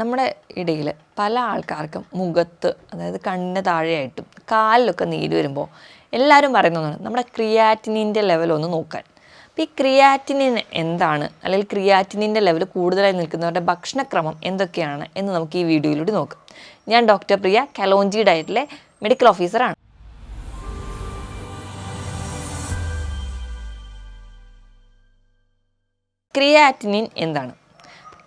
നമ്മുടെ ഇടയിൽ പല ആൾക്കാർക്കും മുഖത്ത്, അതായത് കണ്ണിന് താഴെയായിട്ടും കാലിലൊക്കെ നീര് വരുമ്പോൾ എല്ലാവരും പറയുന്നതാണ് നമ്മുടെ ക്രിയാറ്റിനിൻ്റെ ലെവൽ ഒന്ന് നോക്കാൻ. അപ്പോൾ ഈ ക്രിയാറ്റിനിൻ എന്താണ്, അല്ലെങ്കിൽ ക്രിയാറ്റിനിൻ്റെ ലെവൽ കൂടുതലായി നിൽക്കുന്നവരുടെ ഭക്ഷണക്രമം എന്തൊക്കെയാണ് എന്ന് നമുക്ക് ഈ വീഡിയോയിലൂടെ നോക്കാം. ഞാൻ ഡോക്ടർ പ്രിയ, കലോഞ്ചി ഡയറ്റിലെ മെഡിക്കൽ ഓഫീസറാണ്. ക്രിയാറ്റിനിൻ എന്താണ്?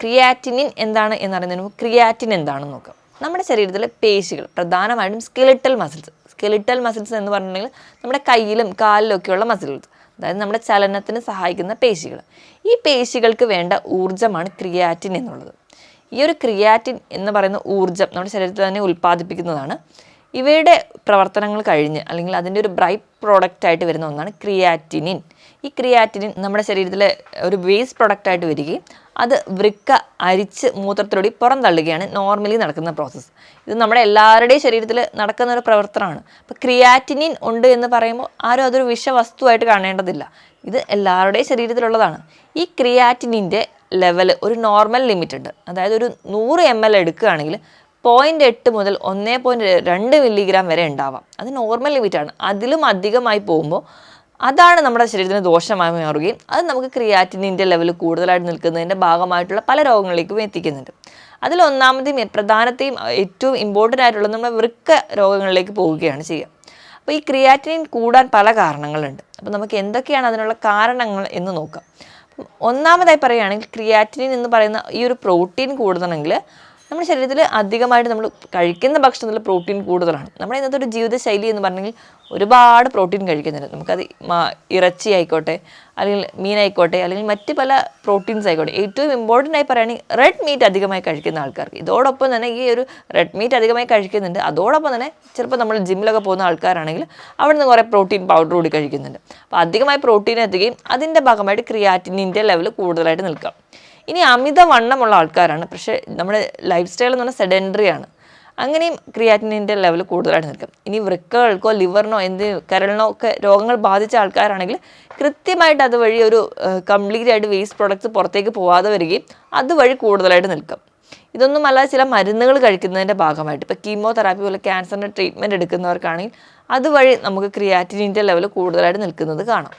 ക്രിയാറ്റിനിൻ എന്താണ് എന്നറിയുന്നതിന് മുമ്പ് ക്രിയാറ്റിൻ എന്താണെന്ന് നോക്കാം. നമ്മുടെ ശരീരത്തിലെ പേശികൾ, പ്രധാനമായിട്ടും സ്കെലിറ്റൽ മസിൽസ് എന്ന് പറഞ്ഞിട്ടുണ്ടെങ്കിൽ നമ്മുടെ കയ്യിലും കാലിലും ഒക്കെയുള്ള മസിൽസ്, അതായത് നമ്മുടെ ചലനത്തിന് സഹായിക്കുന്ന പേശികൾ. ഈ പേശികൾക്ക് വേണ്ട ഊർജ്ജമാണ് ക്രിയാറ്റിൻ എന്നുള്ളത്. ഈ ഒരു ക്രിയാറ്റിൻ എന്ന് പറയുന്ന ഊർജ്ജം നമ്മുടെ ശരീരത്തിൽ തന്നെ ഉൽപ്പാദിപ്പിക്കുന്നതാണ്. ഇവയുടെ പ്രവർത്തനങ്ങൾ കഴിഞ്ഞ്, അല്ലെങ്കിൽ അതിൻ്റെ ഒരു ബ്രൈറ്റ് പ്രോഡക്റ്റായിട്ട് വരുന്ന ഒന്നാണ് ക്രിയാറ്റിനിൻ. ഈ ക്രിയാറ്റിനിൻ നമ്മുടെ ശരീരത്തിലെ ഒരു വേസ്റ്റ് പ്രോഡക്റ്റായിട്ട് വരികയും അത് വൃക്ക അരിച്ച് മൂത്രത്തിലൂടെ പുറന്തള്ളുകയാണ് നോർമലി നടക്കുന്ന പ്രോസസ്സ്. ഇത് നമ്മുടെ എല്ലാവരുടെയും ശരീരത്തിൽ നടക്കുന്ന ഒരു പ്രവർത്തനമാണ്. അപ്പോൾ ക്രിയാറ്റിനിൻ ഉണ്ട് എന്ന് പറയുമ്പോൾ ആരും അതൊരു വിഷവസ്തുവായിട്ട് കാണേണ്ടതില്ല. ഇത് എല്ലാവരുടെയും ശരീരത്തിലുള്ളതാണ്. ഈ ക്രിയാറ്റിനിൻ്റെ ലെവൽ ഒരു നോർമൽ ലിമിറ്റ് ഉണ്ട്. അതായത് ഒരു 100 ml എടുക്കുകയാണെങ്കിൽ 0.8 മുതൽ 1.2 മില്ലിഗ്രാം വരെ ഉണ്ടാവാം. അത് നോർമൽ ലിമിറ്റാണ്. അതിലും അധികമായി പോകുമ്പോൾ അതാണ് നമ്മുടെ ശരീരത്തിന് ദോഷമായി മാറുകയും അത് നമുക്ക് ക്രിയാറ്റിനിൻ്റെ ലെവൽ കൂടുതലായിട്ട് നിൽക്കുന്നതിൻ്റെ ഭാഗമായിട്ടുള്ള പല രോഗങ്ങളിലേക്കും എത്തിക്കുന്നുണ്ട്. അതിൽ ഒന്നാമത്തെയും പ്രധാനത്തെയും ഏറ്റവും ഇമ്പോർട്ടൻ്റ് ആയിട്ടുള്ളത് നമ്മുടെ വൃക്ക രോഗങ്ങളിലേക്ക് പോവുകയാണ് ചെയ്യുക. അപ്പോൾ ഈ ക്രിയാറ്റിനിൻ കൂടാൻ പല കാരണങ്ങളുണ്ട്. അപ്പോൾ നമുക്ക് എന്തൊക്കെയാണ് അതിനുള്ള കാരണങ്ങൾ എന്ന് നോക്കാം. ഒന്നാമതായി പറയുകയാണെങ്കിൽ, ക്രിയാറ്റിനിൻ എന്ന് പറയുന്ന ഈ ഒരു പ്രോട്ടീൻ കൂടുതലാണെങ്കിൽ നമ്മുടെ ശരീരത്തിൽ അധികമായിട്ട് നമ്മൾ കഴിക്കുന്ന ഭക്ഷണത്തിൽ പ്രോട്ടീൻ കൂടുതലാണ്. നമ്മുടെ ഇന്നത്തെ ഒരു ജീവിതശൈലി എന്ന് പറഞ്ഞെങ്കിൽ ഒരുപാട് പ്രോട്ടീൻ കഴിക്കുന്നുണ്ട്. നമുക്കത് ഇറച്ചി ആയിക്കോട്ടെ, അല്ലെങ്കിൽ മീനായിക്കോട്ടെ, അല്ലെങ്കിൽ മറ്റ് പല പ്രോട്ടീൻസ് ആയിക്കോട്ടെ. ഏറ്റവും ഇമ്പോർട്ടൻ്റ് ആയി പറയുകയാണെങ്കിൽ റെഡ് മീറ്റ് അധികമായി കഴിക്കുന്ന ആൾക്കാർക്ക്, ഇതോടൊപ്പം തന്നെ ഈ ഒരു റെഡ് മീറ്റ് അധികമായി കഴിക്കുന്നുണ്ട്. അതോടൊപ്പം തന്നെ ചിലപ്പോൾ നമ്മൾ ജിമ്മിലൊക്കെ പോകുന്ന ആൾക്കാരാണെങ്കിൽ അവിടെ നിന്ന് കുറേ പ്രോട്ടീൻ പൗഡർ കൂടി കഴിക്കുന്നുണ്ട്. അപ്പോൾ അധികമായി പ്രോട്ടീൻ എത്തുകയും അതിൻ്റെ ഭാഗമായിട്ട് ക്രിയാറ്റിനിൻ്റെ ലെവൽ കൂടുതലായിട്ട് നിൽക്കാം. ഇനി അമിതവണ്ണമുള്ള ആൾക്കാരാണ്, പക്ഷേ നമ്മുടെ ലൈഫ് സ്റ്റൈൽ എന്ന് പറഞ്ഞാൽ സെഡൻഡറി ആണ്, അങ്ങനെയും ക്രിയാറ്റിനിൻ്റെ ലെവൽ കൂടുതലായിട്ട് നിൽക്കും. ഇനി വൃക്കകൾക്കോ ലിവറിനോ കരളിനോ ഒക്കെ രോഗങ്ങൾ ബാധിച്ച ആൾക്കാരാണെങ്കിൽ കൃത്യമായിട്ട് അതുവഴി ഒരു കംപ്ലീറ്റ് ആയിട്ട് വേസ്റ്റ് പ്രോഡക്റ്റ്സ് പുറത്തേക്ക് പോകാതെ വരികയും അതുവഴി കൂടുതലായിട്ട് നിൽക്കും. ഇതൊന്നും അല്ലാതെ ചില മരുന്നുകൾ കഴിക്കുന്നതിൻ്റെ ഭാഗമായിട്ട്, ഇപ്പോൾ കീമോതെറാപ്പി പോലെ ക്യാൻസറിൻ്റെ ട്രീറ്റ്മെൻറ്റ് എടുക്കുന്നവർക്കാണെങ്കിൽ അതുവഴി നമുക്ക് ക്രിയാറ്റിനിൻ്റെ ലെവൽ കൂടുതലായിട്ട് നിൽക്കുന്നത് കാണാം.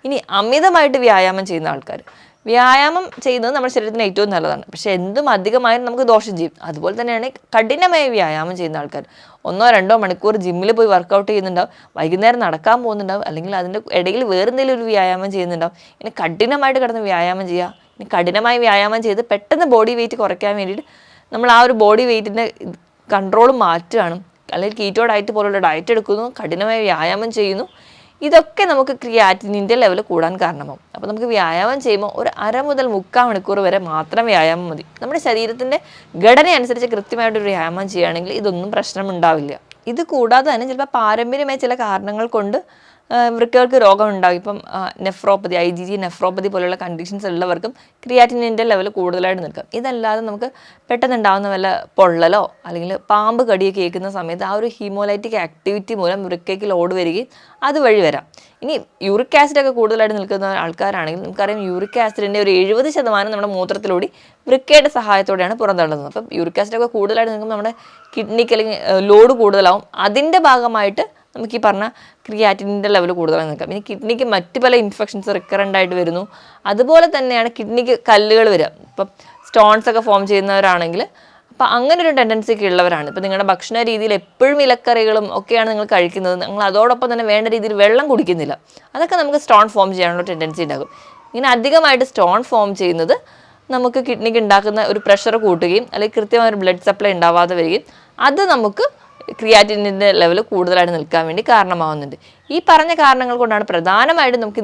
ഇനി അമിതമായിട്ട് വ്യായാമം ചെയ്യുന്ന ആൾക്കാർ, വ്യായാമം ചെയ്യുന്നത് നമ്മുടെ ശരീരത്തിന് ഏറ്റവും നല്ലതാണ്, പക്ഷേ എന്തും അധികമായും നമുക്ക് ദോഷം ചെയ്യും. അതുപോലെ തന്നെയാണ് കഠിനമായി വ്യായാമം ചെയ്യുന്ന ആൾക്കാർ. 1-2 മണിക്കൂർ ജിമ്മിൽ പോയി വർക്കൗട്ട് ചെയ്യുന്നുണ്ടാവും, വൈകുന്നേരം നടക്കാൻ പോകുന്നുണ്ടാവും, അല്ലെങ്കിൽ അതിൻ്റെ ഇടയിൽ വേറെ എന്തെങ്കിലും ഒരു വ്യായാമം ചെയ്യുന്നുണ്ടാവും. ഇനി കഠിനമായിട്ട് കിടന്ന് വ്യായാമം ചെയ്യുക, ഇനി കഠിനമായി വ്യായാമം ചെയ്ത് പെട്ടെന്ന് ബോഡി വെയിറ്റ് കുറയ്ക്കാൻ വേണ്ടിയിട്ട് നമ്മൾ ആ ഒരു ബോഡി വെയിറ്റിൻ്റെ കൺട്രോൾ മാറ്റുകയാണ്, അല്ലെങ്കിൽ കീറ്റോ ഡയറ്റ് പോലുള്ള ഡയറ്റ് എടുക്കുന്നു, കഠിനമായി വ്യായാമം ചെയ്യുന്നു. ഇതൊക്കെ നമുക്ക് ക്രിയാറ്റിനിൻ്റെ ലെവൽ കൂടാൻ കാരണമാകും. അപ്പോൾ നമുക്ക് വ്യായാമം ചെയ്യുമ്പോൾ ഒരു 1/2 മുതൽ 3/4 മണിക്കൂർ വരെ മാത്രം വ്യായാമം മതി. നമ്മുടെ ശരീരത്തിൻ്റെ ഘടന അനുസരിച്ച് കൃത്യമായിട്ടൊരു വ്യായാമം ചെയ്യുകയാണെങ്കിൽ ഇതൊന്നും പ്രശ്നമുണ്ടാവില്ല. ഇത് കൂടാതെ തന്നെ ചിലപ്പോൾ പാരമ്പര്യമായ ചില കാരണങ്ങൾ കൊണ്ട് വൃക്കകൾക്ക് രോഗം ഉണ്ടാകും. ഇപ്പം നെഫ്രോപ്പതി, IgG നെഫ്രോപ്പതി പോലുള്ള കണ്ടീഷൻസ് ഉള്ളവർക്കും ക്രിയാറ്റിനിൻ്റെ ലെവൽ കൂടുതലായിട്ട് നിൽക്കും. ഇതല്ലാതെ നമുക്ക് പെട്ടെന്നുണ്ടാകുന്ന വല്ല പൊള്ളലോ അല്ലെങ്കിൽ പാമ്പ് കടിയൊക്കെ കേൾക്കുന്ന സമയത്ത് ആ ഒരു ഹീമോലൈറ്റിക് ആക്ടിവിറ്റി മൂലം വൃക്കയ്ക്ക് ലോഡ് വരികയും അതുവഴി വരാം. ഇനി യൂറിക് ആസിഡൊക്കെ കൂടുതലായിട്ട് നിൽക്കുന്ന ആൾക്കാരാണെങ്കിൽ നമുക്കറിയാം, യൂറിക് ആസിഡിൻ്റെ ഒരു 70% നമ്മുടെ മൂത്രത്തിലൂടെ വൃക്കയുടെ സഹായത്തോടെയാണ് പുറന്തള്ളുന്നത്. അപ്പം യൂറിക് ആസിഡൊക്കെ കൂടുതലായിട്ട് നിൽക്കുമ്പോൾ നമ്മുടെ കിഡ്നിക്ക് അല്ലെങ്കിൽ ലോഡ് കൂടുതലാവും. അതിൻ്റെ ഭാഗമായിട്ട് നമുക്ക് ഈ പറഞ്ഞ ക്രിയാറ്റിനിൻ്റെ ലെവൽ കൂടുതലായി നിൽക്കാം. ഇനി കിഡ്നിക്ക് മറ്റ് പല ഇൻഫെക്ഷൻസ് റിക്കറൻ്റ് ആയിട്ട് വരുന്നു. അതുപോലെ തന്നെയാണ് കിഡ്നിക്ക് കല്ലുകൾ വരിക. ഇപ്പം സ്റ്റോൺസ് ഒക്കെ ഫോം ചെയ്യുന്നവരാണെങ്കിൽ അപ്പോൾ അങ്ങനെ ഒരു ടെൻഡൻസി ഒക്കെ ഉള്ളവരാണ്. ഇപ്പോൾ നിങ്ങളുടെ ഭക്ഷണ രീതിയിൽ എപ്പോഴും ഇലക്കറികളും ഒക്കെയാണ് നിങ്ങൾ കഴിക്കുന്നത്, നിങ്ങൾ അതോടൊപ്പം തന്നെ വേണ്ട രീതിയിൽ വെള്ളം കുടിക്കുന്നില്ല, അതൊക്കെ നമുക്ക് സ്റ്റോൺ ഫോം ചെയ്യാനുള്ള ടെൻഡൻസി ഉണ്ടാകും. ഇങ്ങനെ അധികമായിട്ട് സ്റ്റോൺ ഫോം ചെയ്യുന്നത് നമുക്ക് കിഡ്നിക്ക് ഉണ്ടാക്കുന്ന ഒരു പ്രഷർ കൂട്ടുകയും അല്ലെങ്കിൽ കൃത്യമായ ഒരു ബ്ലഡ് സപ്ലൈ ഉണ്ടാവാതെ വരികയും അത് നമുക്ക് ക്രിയാറ്റിനിൻ്റെ ലെവൽ കൂടുതലായിട്ട് നിൽക്കാൻ വേണ്ടി കാരണമാവുന്നുണ്ട്. ഈ പറഞ്ഞ കാരണങ്ങൾ കൊണ്ടാണ് പ്രധാനമായിട്ടും നമുക്ക്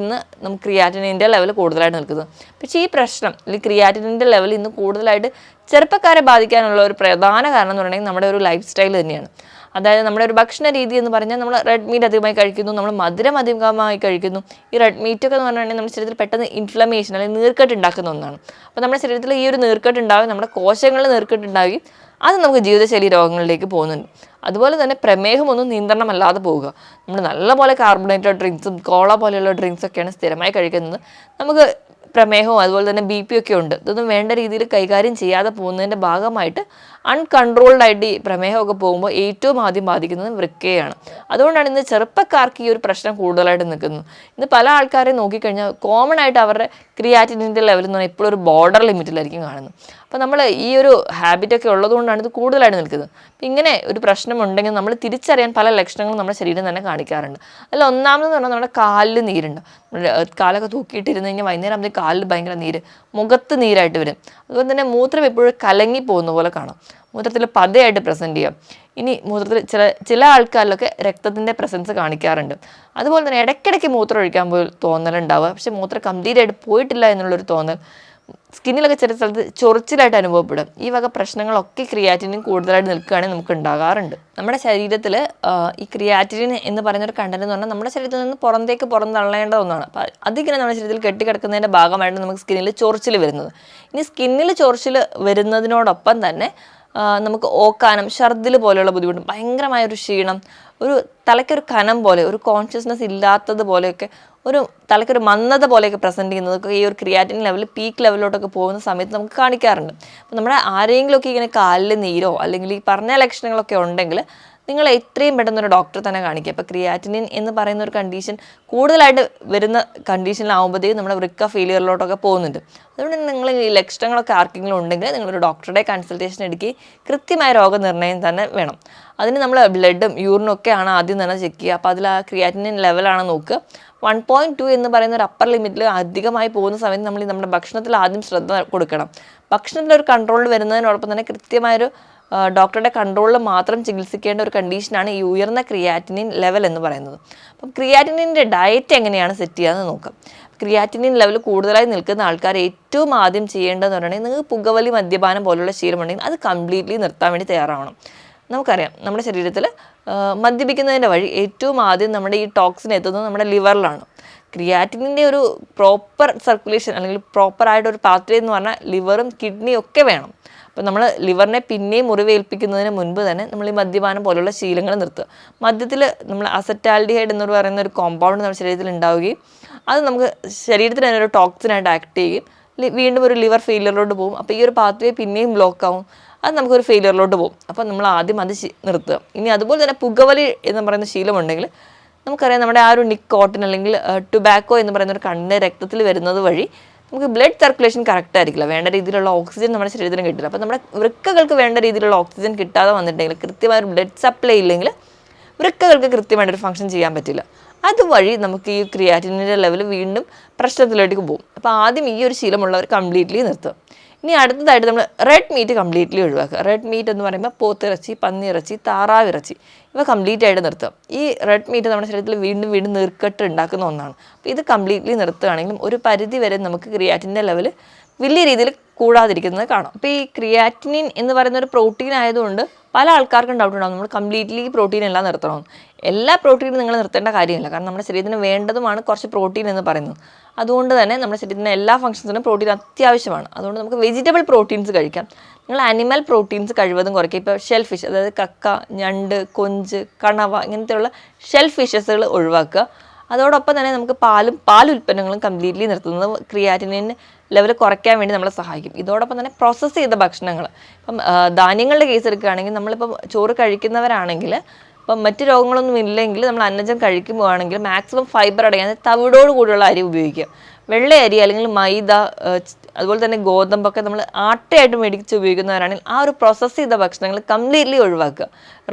ക്രിയാറ്റിനിൻ്റെ ലെവൽ കൂടുതലായിട്ട് നിൽക്കുന്നത്. പക്ഷേ ഈ പ്രശ്നം, അല്ലെങ്കിൽ ക്രിയാറ്റിനിൻ്റെ ലെവൽ ഇന്ന് കൂടുതലായിട്ട് ചെറുപ്പക്കാരെ ബാധിക്കാനുള്ള ഒരു പ്രധാന കാരണം എന്ന് പറയുന്നത് നമ്മുടെ ഒരു ലൈഫ് സ്റ്റൈൽ തന്നെയാണ്. അതായത് നമ്മുടെ ഒരു ഭക്ഷണ രീതി എന്ന് പറഞ്ഞാൽ നമ്മൾ റെഡ് മീറ്റ് അധികമായി കഴിക്കുന്നു, നമ്മൾ മധുരം അധികമായി കഴിക്കുന്നു. ഈ റെഡ് മീറ്റൊക്കെ എന്ന് പറഞ്ഞിട്ടുണ്ടെങ്കിൽ നമ്മുടെ ശരീരത്തിൽ പെട്ടെന്ന് ഇൻഫ്ലമേഷൻ അല്ലെങ്കിൽ നീർക്കെട്ട് ഉണ്ടാക്കുന്ന ഒന്നാണ്. അപ്പോൾ നമ്മുടെ ശരീരത്തിൽ ഈ ഒരു നീർക്കെട്ട് ഉണ്ടാവുകയും നമ്മുടെ കോശങ്ങളിൽ നീർക്കെട്ട് ഉണ്ടാവുകയും അത് നമുക്ക് ജീവിതശൈലി രോഗങ്ങളിലേക്ക് പോകുന്നുണ്ട്. അതുപോലെ തന്നെ പ്രമേഹമൊന്നും നിയന്ത്രണമല്ലാതെ പോവുക. നമ്മൾ നല്ലപോലെ കാർബണേറ്റഡ് ഡ്രിങ്ക്സും കോള പോലെയുള്ള ഡ്രിങ്ക്സൊക്കെയാണ് സ്ഥിരമായി കഴിക്കുന്നത്. നമുക്ക് പ്രമേഹവും അതുപോലെ തന്നെ BP ഒക്കെ ഉണ്ട്. ഇതൊന്നും വേണ്ട രീതിയിൽ കൈകാര്യം ചെയ്യാതെ പോകുന്നതിൻ്റെ ഭാഗമായിട്ട് അൺകൺട്രോൾഡ് ആയിട്ട് ഈ പ്രമേഹമൊക്കെ പോകുമ്പോൾ ഏറ്റവും ആദ്യം ബാധിക്കുന്നത് വൃക്കയാണ്. അതുകൊണ്ടാണ് ഇന്ന് ചെറുപ്പക്കാർക്ക് ഈ ഒരു പ്രശ്നം കൂടുതലായിട്ട് നിൽക്കുന്നത്. ഇന്ന് പല ആൾക്കാരെ നോക്കിക്കഴിഞ്ഞാൽ കോമൺ ആയിട്ട് അവരുടെ ക്രിയാറ്റിനിൻ്റെ ലെവൽ എന്ന് പറഞ്ഞാൽ എപ്പോഴും ഒരു ബോർഡർ ലിമിറ്റിലായിരിക്കും കാണുന്നത്. അപ്പോൾ നമ്മൾ ഈ ഒരു ഹാബിറ്റൊക്കെ ഉള്ളതുകൊണ്ടാണ് ഇത് കൂടുതലായിട്ട് നിൽക്കുന്നത്. അപ്പം ഇങ്ങനെ ഒരു പ്രശ്നമുണ്ടെങ്കിൽ നമ്മൾ തിരിച്ചറിയാൻ പല ലക്ഷണങ്ങളും നമ്മുടെ ശരീരം തന്നെ കാണിക്കാറുണ്ട്. അതിൽ ഒന്നാമതെന്ന് പറഞ്ഞാൽ നമ്മുടെ കാലിൽ നീരുണ്ട്. കാലൊക്കെ തൂക്കിയിട്ടിരുന്ന് കഴിഞ്ഞാൽ വൈകുന്നേരം ആകുമ്പോൾ കാലിൽ ഭയങ്കര നീര്, മുഖത്ത് നീരായിട്ട് വരും. അതുപോലെ തന്നെ മൂത്രം എപ്പോഴും കലങ്ങി പോകുന്ന പോലെ കാണാം, മൂത്രത്തിൽ പതയായിട്ട് പ്രസൻറ്റ് ചെയ്യാം. ഇനി മൂത്രത്തിൽ ചില ആൾക്കാരിലൊക്കെ രക്തത്തിൻ്റെ പ്രസൻസ് കാണിക്കാറുണ്ട്. അതുപോലെ തന്നെ ഇടയ്ക്കിടയ്ക്ക് മൂത്രം ഒഴിക്കാൻ പോയി തോന്നലുണ്ടാവുക, പക്ഷേ മൂത്രം കംപ്ലീറ്റ് ആയിട്ട് പോയിട്ടില്ല എന്നുള്ളൊരു തോന്നൽ. സ്കിന്നിലൊക്കെ ചില സ്ഥലത്ത് ചൊറിച്ചിലായിട്ട് അനുഭവപ്പെടും. ഈ വക പ്രശ്നങ്ങളൊക്കെ ക്രിയാറ്റിനിൻ കൂടുതലായിട്ട് നിൽക്കുകയാണെങ്കിൽ നമുക്ക് ഉണ്ടാകാറുണ്ട്. നമ്മുടെ ശരീരത്തിൽ ഈ ക്രിയാറ്റിനിൻ എന്ന് പറയുന്നൊരു കണ്ടന്റ് എന്ന് പറഞ്ഞാൽ നമ്മുടെ ശരീരത്തിൽ നിന്ന് പുറന്തള്ളേണ്ട ഒന്നാണ്. അപ്പോൾ അതിങ്ങനെ നമ്മുടെ ശരീരത്തിൽ കെട്ടിക്കിടക്കുന്നതിൻ്റെ ഭാഗമായിട്ട് നമുക്ക് സ്കിന്നിൽ ചൊറിച്ചിൽ വരുന്നത്. ഇനി സ്കിന്നിൽ ചൊറിച്ചിൽ വരുന്നതിനോടൊപ്പം തന്നെ നമുക്ക് ഓക്കാനം, ഛർദിൽ പോലെയുള്ള ബുദ്ധിമുട്ടും, ഭയങ്കരമായൊരു ക്ഷീണം, ഒരു തലയ്ക്കൊരു കനം പോലെ, ഒരു കോൺഷ്യസ്നെസ് ഇല്ലാത്തത് പോലെയൊക്കെ, ഒരു തലയ്ക്കൊരു മന്ദത പോലെയൊക്കെ പ്രസൻറ്റ് ചെയ്യുന്നതൊക്കെ ഈ ഒരു ക്രിയാറ്റിൻ ലെവൽ പീക്ക് ലെവലിലോട്ടൊക്കെ പോകുന്ന സമയത്ത് നമുക്ക് കാണിക്കാറുണ്ട്. അപ്പോൾ നമ്മുടെ ആരെങ്കിലുമൊക്കെ ഇങ്ങനെ കാലിൽ നീരോ അല്ലെങ്കിൽ ഈ പറഞ്ഞ ലക്ഷണങ്ങളൊക്കെ ഉണ്ടെങ്കിൽ നിങ്ങൾ എത്രയും പെട്ടെന്ന് ഒരു ഡോക്ടറെ തന്നെ കാണിക്കുക. ഇപ്പോൾ ക്രിയാറ്റിനിൻ എന്ന് പറയുന്ന ഒരു കണ്ടീഷൻ കൂടുതലായിട്ട് വരുന്ന കണ്ടീഷനിലാവുമ്പോഴത്തേക്കും നമ്മുടെ വൃക്ക ഫെയിലിയറിലോട്ടൊക്കെ പോകുന്നുണ്ട്. അതുകൊണ്ട് നിങ്ങൾ ഈ ലക്ഷണങ്ങളൊക്കെ ആർക്കെങ്കിലും ഉണ്ടെങ്കിൽ നിങ്ങളൊരു ഡോക്ടറുടെ കൺസൾട്ടേഷൻ എടുക്കുകയും കൃത്യമായ രോഗനിർണയം തന്നെ വേണം. അതിന് നമ്മൾ ബ്ലഡും യൂറിനും ഒക്കെയാണ് ആദ്യം തന്നെ ചെക്ക് ചെയ്യുക. അപ്പോൾ അതിൽ ആ ക്രിയാറ്റിനിൻ ലെവലാണ് നോക്കുക. 1.2 എന്ന് പറയുന്ന ഒരു അപ്പർ ലിമിറ്റിൽ അധികമായി പോകുന്ന സമയത്ത് നമ്മൾ നമ്മുടെ ഭക്ഷണത്തിൽ ആദ്യം ശ്രദ്ധ കൊടുക്കണം. ഭക്ഷണത്തിലൊരു കൺട്രോൾ വരുന്നതിനോടൊപ്പം തന്നെ കൃത്യമായൊരു ഡോക്ടറുടെ കൺട്രോളിൽ മാത്രം ചികിത്സിക്കേണ്ട ഒരു കണ്ടീഷനാണ് ഈ ഉയർന്ന ക്രിയാറ്റിനിൻ ലെവൽ എന്ന് പറയുന്നത്. അപ്പം ക്രിയാറ്റിനിൻ്റെ ഡയറ്റ് എങ്ങനെയാണ് സെറ്റ് ചെയ്യാമെന്ന് നോക്കാം. ക്രിയാറ്റിനിൻ ലെവൽ കൂടുതലായി നിൽക്കുന്ന ആൾക്കാർ ഏറ്റവും ആദ്യം ചെയ്യേണ്ടതെന്ന് പറയുന്നത്, നിങ്ങൾക്ക് പുകവലി, മദ്യപാനം പോലുള്ള ശീലമുണ്ടെങ്കിൽ അത് കംപ്ലീറ്റ്ലി നിർത്താൻ വേണ്ടി തയ്യാറാവണം. നമുക്കറിയാം നമ്മുടെ ശരീരത്തിൽ മദ്യപിക്കുന്നതിൻ്റെ വഴി ഏറ്റവും ആദ്യം നമ്മുടെ ഈ ടോക്സിൻ എത്തുന്നത് നമ്മുടെ ലിവറിലാണ്. ക്രിയാറ്റിനിൻ്റെ ഒരു പ്രോപ്പർ സർക്കുലേഷൻ അല്ലെങ്കിൽ പ്രോപ്പറായിട്ടൊരു പാത്വേ എന്ന് പറഞ്ഞാൽ ലിവറും കിഡ്നിയും ഒക്കെ വേണം. അപ്പോൾ നമ്മൾ ലിവറിനെ പിന്നെയും മുറിവേൽപ്പിക്കുന്നതിന് മുൻപ് തന്നെ നമ്മൾ ഈ മദ്യപാനം പോലുള്ള ശീലങ്ങൾ നിർത്തുക. മദ്യത്തിൽ നമ്മൾ അസറ്റാൽഡിഹൈഡ് എന്ന് പറയുന്ന ഒരു കോമ്പൗണ്ട് നമ്മുടെ ശരീരത്തിൽ ഉണ്ടാവുകയും അത് നമുക്ക് ശരീരത്തിന് തന്നെ ഒരു ടോക്സിനായിട്ട് ആക്ട് ചെയ്യുകയും വീണ്ടും ഒരു ലിവർ ഫെയിലിയറിലോട്ട് പോകും. അപ്പോൾ ഈ ഒരു പാത്വേ പിന്നെയും ബ്ലോക്ക് ആവും, അത് നമുക്കൊരു ഫെയിലിയറിലോട്ട് പോകും. അപ്പോൾ നമ്മൾ ആദ്യം അത് നിർത്തുക. ഇനി അതുപോലെ തന്നെ പുകവലി എന്ന് പറയുന്ന ശീലമുണ്ടെങ്കിൽ നമുക്കറിയാം നമ്മുടെ ആ ഒരു നിക്കോട്ടിൻ അല്ലെങ്കിൽ ടുബാക്കോ എന്ന് പറയുന്ന ഒരു കണ്ണിൻ്റെ രക്തത്തിൽ വരുന്നത് വഴി നമുക്ക് ബ്ലഡ് സർക്കുലേഷൻ കറക്റ്റ് ആയിരിക്കില്ല, വേണ്ട രീതിയിലുള്ള ഓക്സിജൻ നമ്മുടെ ശരീരത്തിന് കിട്ടില്ല. അപ്പോൾ നമ്മുടെ വൃക്കകൾക്ക് വേണ്ട രീതിയിലുള്ള ഓക്സിജൻ കിട്ടാതെ വന്നിട്ടുണ്ടെങ്കിൽ, കൃത്യമായൊരു ബ്ലഡ് സപ്ലൈ ഇല്ലെങ്കിൽ വൃക്കകൾക്ക് കൃത്യമായിട്ടൊരു ഫംഗ്ഷൻ ചെയ്യാൻ പറ്റില്ല. അതുവഴി നമുക്ക് ഈ ക്രിയാറ്റിനിൻ്റെ ലെവൽ വീണ്ടും പ്രശ്നത്തിലേക്ക് പോകും. അപ്പോൾ ആദ്യം ഈ ഒരു ശീലമുള്ളവർ കംപ്ലീറ്റ്ലി നിർത്തുക. ഇനി അടുത്തതായിട്ട് നമ്മൾ റെഡ് മീറ്റ് കംപ്ലീറ്റ്ലി ഒഴിവാക്കുക. റെഡ് മീറ്റ് എന്ന് പറയുമ്പോൾ പോത്തിറച്ചി, പന്നിയിറച്ചി, താറാവിറച്ചി ഇവ കംപ്ലീറ്റ് ആയിട്ട് നിർത്തുക. ഈ റെഡ് മീറ്റ് നമ്മുടെ ശരീരത്തിൽ വീണ്ടും വീണ്ടും നീർക്കെട്ട് ഉണ്ടാക്കുന്ന ഒന്നാണ്. അപ്പോൾ ഇത് കംപ്ലീറ്റ്ലി നിർത്തുകയാണെങ്കിലും ഒരു പരിധി വരെ നമുക്ക് ക്രിയാറ്റിൻ്റെ ലെവൽ വലിയ രീതിയിൽ കൂടാതിരിക്കുന്നത് കാണാം. അപ്പോൾ ഈ ക്രിയാറ്റിനിൻ എന്ന് പറയുന്ന ഒരു പ്രോട്ടീൻ ആയതുകൊണ്ട് പല ആൾക്കാർക്കും ഡൗട്ട് ഉണ്ടാകും, നമ്മൾ കംപ്ലീറ്റ്ലി പ്രോട്ടീൻ എല്ലാം നിർത്തണമെന്ന്. എല്ലാ പ്രോട്ടീനും നിങ്ങൾ നിർത്തേണ്ട കാര്യമില്ല. കാരണം നമ്മുടെ ശരീരത്തിന് വേണ്ടതുമാണ് കുറച്ച് പ്രോട്ടീൻ എന്ന് പറയുന്നത്. അതുകൊണ്ട് തന്നെ നമ്മുടെ ശരീരത്തിൻ്റെ എല്ലാ ഫംഗ്ഷൻസിനും പ്രോട്ടീൻ അത്യാവശ്യമാണ്. അതുകൊണ്ട് നമുക്ക് വെജിറ്റബിൾ പ്രോട്ടീൻസ് കഴിക്കാം. നിങ്ങൾ അനിമൽ പ്രോട്ടീൻസ് കഴിവതും കുറയ്ക്കുക. ഇപ്പോൾ ഷെൽ ഫിഷ്, അതായത് കക്ക, ഞണ്ട്, കൊഞ്ച്, കണവ ഇങ്ങനത്തെയുള്ള ഷെൽ ഫിഷസുകൾ ഒഴിവാക്കുക. അതോടൊപ്പം തന്നെ നമുക്ക് പാലുൽപ്പന്നങ്ങളും കംപ്ലീറ്റ്ലി നിർത്തുന്നത് ക്രിയാറ്റിനിൻ ലെവൽ കുറയ്ക്കാൻ വേണ്ടി നമ്മളെ സഹായിക്കും. ഇതോടൊപ്പം തന്നെ പ്രോസസ്സ് ചെയ്ത ഭക്ഷണങ്ങൾ, ഇപ്പം ധാന്യങ്ങളുടെ കേസ് എടുക്കുകയാണെങ്കിൽ നമ്മളിപ്പം ചോറ് കഴിക്കുന്നവരാണെങ്കിൽ അപ്പം മറ്റ് രോഗങ്ങളൊന്നും ഇല്ലെങ്കിൽ നമ്മൾ അന്നജം കഴിക്കുമ്പോഴാണെങ്കിൽ മാക്സിമം ഫൈബർ അടങ്ങാൻ തവിടോട് കൂടിയുള്ള അരി ഉപയോഗിക്കുക. വെള്ള അരി അല്ലെങ്കിൽ മൈദ അതുപോലെ തന്നെ ഗോതമ്പൊക്കെ നമ്മൾ ആട്ടയായിട്ട് മേടിച്ച് ഉപയോഗിക്കുന്നവരാണെങ്കിൽ ആ ഒരു പ്രോസസ്സ് ചെയ്ത ഭക്ഷണങ്ങൾ കംപ്ലീറ്റ്ലി ഒഴിവാക്കുക.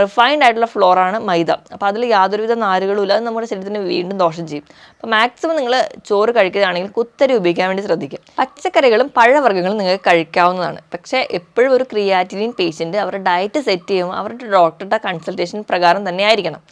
റിഫൈൻഡ് ആയിട്ടുള്ള ഫ്ലോറാണ് മൈദ. അപ്പോൾ അതിൽ യാതൊരുവിധ നാരുകളും ഇല്ല, അത് നമ്മുടെ ശരീരത്തിന് വീണ്ടും ദോഷം ചെയ്യും. അപ്പോൾ മാക്സിമം നിങ്ങൾ ചോറ് കഴിക്കുകയാണെങ്കിൽ കുത്തരി ഉപയോഗിക്കാൻ വേണ്ടി ശ്രദ്ധിക്കുക. പച്ചക്കറികളും പഴവർഗ്ഗങ്ങളും നിങ്ങൾക്ക് കഴിക്കാവുന്നതാണ്. പക്ഷേ എപ്പോഴും ഒരു ക്രിയാറ്റിനിൻ പേഷ്യൻറ്റ് അവരുടെ ഡയറ്റ് സെറ്റ് ചെയ്യുമ്പോൾ അവരുടെ ഡോക്ടറുടെ കൺസൾട്ടേഷൻ പ്രകാരം തന്നെ ആയിരിക്കണം.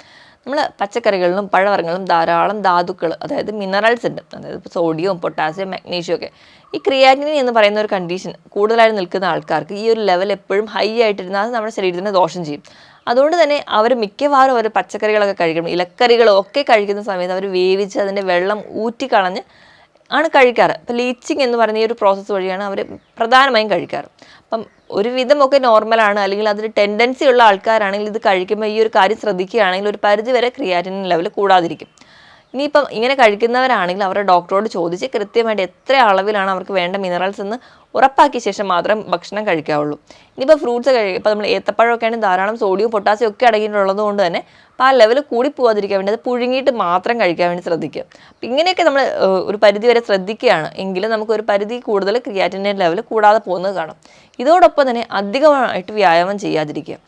നമ്മൾ പച്ചക്കറികളിലും പഴവർഗ്ഗങ്ങളിലും ധാരാളം ധാതുക്കൾ, അതായത് മിനറൽസ് ഉണ്ട്. അതായത് സോഡിയം, പൊട്ടാസ്യം, മാഗ്നീഷ്യം ഒക്കെ. ഈ ക്രിയാറ്റിനിൻ എന്ന് പറയുന്ന ഒരു കണ്ടീഷൻ കൂടുതലായിട്ട് നിൽക്കുന്ന ആൾക്കാർക്ക് ഈ ഒരു ലെവൽ എപ്പോഴും ഹൈ ആയിട്ടിരുന്നാൽ അത് നമ്മുടെ ശരീരത്തിന് ദോഷം ചെയ്യും. അതുകൊണ്ട് തന്നെ അവർ മിക്കവാറും അവർ പച്ചക്കറികളൊക്കെ കഴിക്കണം, ഇലക്കറികളും ഒക്കെ കഴിക്കുന്ന സമയത്ത് അവർ വേവിച്ച് അതിൻ്റെ വെള്ളം ഊറ്റിക്കളഞ്ഞ് ആണ് കഴിക്കാറ്. ഇപ്പോൾ ലീച്ചിങ് എന്ന് പറയുന്ന ഈ ഒരു പ്രോസസ്സ് വഴിയാണ് അവർ പ്രധാനമായും കഴിക്കാറ്. അപ്പം ഒരുവിധമൊക്കെ നോർമലാണ്, അല്ലെങ്കിൽ അതിന് ടെൻഡൻസി ഉള്ള ആൾക്കാരാണെങ്കിൽ ഇത് കഴിക്കുമ്പോൾ ഈ ഒരു കാര്യം ശ്രദ്ധിക്കുകയാണെങ്കിൽ ഒരു പരിധി വരെ ക്രിയാറ്റിനിൻ ലെവൽ കൂടാതിരിക്കും. ഇനിയിപ്പം ഇങ്ങനെ കഴിക്കുന്നവരാണെങ്കിൽ അവരുടെ ഡോക്ടറോട് ചോദിച്ച് കൃത്യമായിട്ട് എത്ര അളവിലാണ് അവർക്ക് വേണ്ട മിനറൽസ് എന്ന് ഉറപ്പാക്കിയ ശേഷം മാത്രം ഭക്ഷണം കഴിക്കാവുള്ളൂ. ഇനിയിപ്പോൾ ഫ്രൂട്ട്സ് ഇപ്പോൾ നമ്മൾ ഏത്തപ്പഴമൊക്കെ ആണെങ്കിൽ ധാരാളം സോഡിയം പൊട്ടാസ്യം ഒക്കെ അടങ്ങിയിട്ടുള്ളത് കൊണ്ട് തന്നെ അപ്പോൾ ആ ലെവൽ കൂടി പോകാതിരിക്കാൻ വേണ്ടി അത് പുഴുങ്ങിയിട്ട് മാത്രം കഴിക്കാൻ വേണ്ടി ശ്രദ്ധിക്കുക. അപ്പം ഇങ്ങനെയൊക്കെ നമ്മൾ ഒരു പരിധി വരെ ശ്രദ്ധിക്കുകയാണ് എങ്കിൽ നമുക്ക് ഒരു പരിധി കൂടുതൽ ക്രിയാറ്റിൻ്റെ ലെവൽ കൂടാതെ പോകുന്നത് കാണും. ഇതോടൊപ്പം തന്നെ അധികമായിട്ട് വ്യായാമം ചെയ്യാതിരിക്കുക.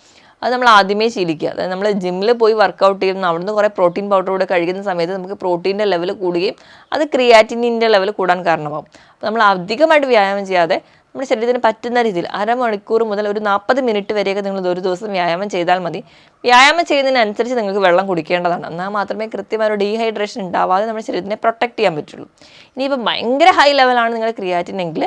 അത് നമ്മൾ ആദ്യമേ ശീലിക്കുക. അതായത് നമ്മൾ ജിമ്മിൽ പോയി വർക്കൗട്ട് ചെയ്യുന്ന അവിടുന്ന് കുറേ പ്രോട്ടീൻ പൗഡർ കൂടെ കഴിക്കുന്ന സമയത്ത് നമുക്ക് പ്രോട്ടീൻ്റെ ലെവൽ കൂടുകയും അത് ക്രിയാറ്റിനിൻ്റെ ലെവൽ കൂടാൻ കാരണമാകും. അപ്പോൾ നമ്മൾ അധികമായിട്ട് വ്യായാമം ചെയ്യാതെ നമ്മുടെ ശരീരത്തിന് പറ്റുന്ന രീതിയിൽ അരമണിക്കൂർ മുതൽ ഒരു 40 മിനിറ്റ് വരെയൊക്കെ നിങ്ങൾ ഒരു ദിവസം വ്യായാമം ചെയ്താൽ മതി. വ്യായാമം ചെയ്യുന്നതിനനുസരിച്ച് നിങ്ങൾക്ക് വെള്ളം കുടിക്കേണ്ടതാണ്. എന്നാൽ മാത്രമേ കൃത്യമായ ഒരു ഡീഹൈഡ്രേഷൻ ഉണ്ടാവാതെ നമ്മുടെ ശരീരത്തിനെ പ്രൊട്ടക്റ്റ് ചെയ്യാൻ പറ്റുള്ളൂ. ഇനിയിപ്പോൾ ഭയങ്കര ഹൈ ലെവലാണ് നിങ്ങളുടെ ക്രിയാറ്റിൻ എങ്കിൽ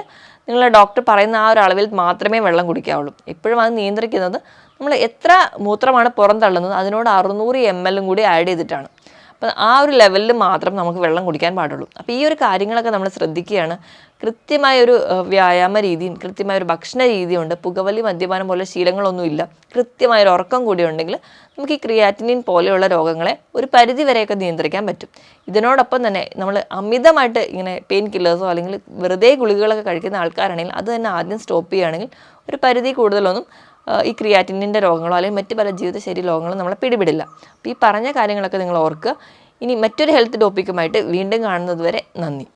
നിങ്ങളുടെ ഡോക്ടർ പറയുന്ന ആ ഒരു അളവിൽ മാത്രമേ വെള്ളം കുടിക്കാവുള്ളൂ. എപ്പോഴും അത് നിയന്ത്രിക്കുന്നത് നമ്മൾ എത്ര മൂത്രമാണ് പുറന്തള്ളുന്നത് അതിനോട് 600 ml കൂടി ആഡ് ചെയ്തിട്ടാണ്. അപ്പം ആ ഒരു ലെവലിൽ മാത്രം നമുക്ക് വെള്ളം കുടിക്കാൻ പാടുള്ളൂ. അപ്പോൾ ഈ ഒരു കാര്യങ്ങളൊക്കെ നമ്മൾ ശ്രദ്ധിക്കുകയാണ്. കൃത്യമായൊരു വ്യായാമ രീതിയും കൃത്യമായൊരു ഭക്ഷണ രീതിയുണ്ട്. പുകവലി മദ്യപാനം പോലെ ശീലങ്ങളൊന്നുമില്ല. കൃത്യമായൊരു ഉറക്കം കൂടി ഉണ്ടെങ്കിൽ നമുക്ക് ഈ ക്രിയാറ്റിനിൻ പോലെയുള്ള രോഗങ്ങളെ ഒരു പരിധി വരെയൊക്കെ നിയന്ത്രിക്കാൻ പറ്റും. ഇതിനോടൊപ്പം തന്നെ നമ്മൾ അമിതമായിട്ട് ഇങ്ങനെ പെയിൻ കില്ലേഴ്സോ അല്ലെങ്കിൽ വെറുതെ ഗുളികകളൊക്കെ കഴിക്കുന്ന ആൾക്കാരാണെങ്കിൽ അത് തന്നെ ആദ്യം സ്റ്റോപ്പ് ചെയ്യുകയാണെങ്കിൽ ഒരു പരിധി കൂടുതലൊന്നും ഈ ക്രിയാറ്റിനിൻ്റെ രോഗങ്ങളോ അല്ലെങ്കിൽ മറ്റ് പല ജീവിതശൈലി രോഗങ്ങളും നമ്മളെ പിടിപെടില്ല. അപ്പോൾ ഈ പറഞ്ഞ കാര്യങ്ങളൊക്കെ നിങ്ങൾ ഓർക്കുക. ഇനി മറ്റൊരു ഹെൽത്ത് ടോപ്പിക്കുമായിട്ട് വീണ്ടും കാണുന്നത് വരെ നന്ദി.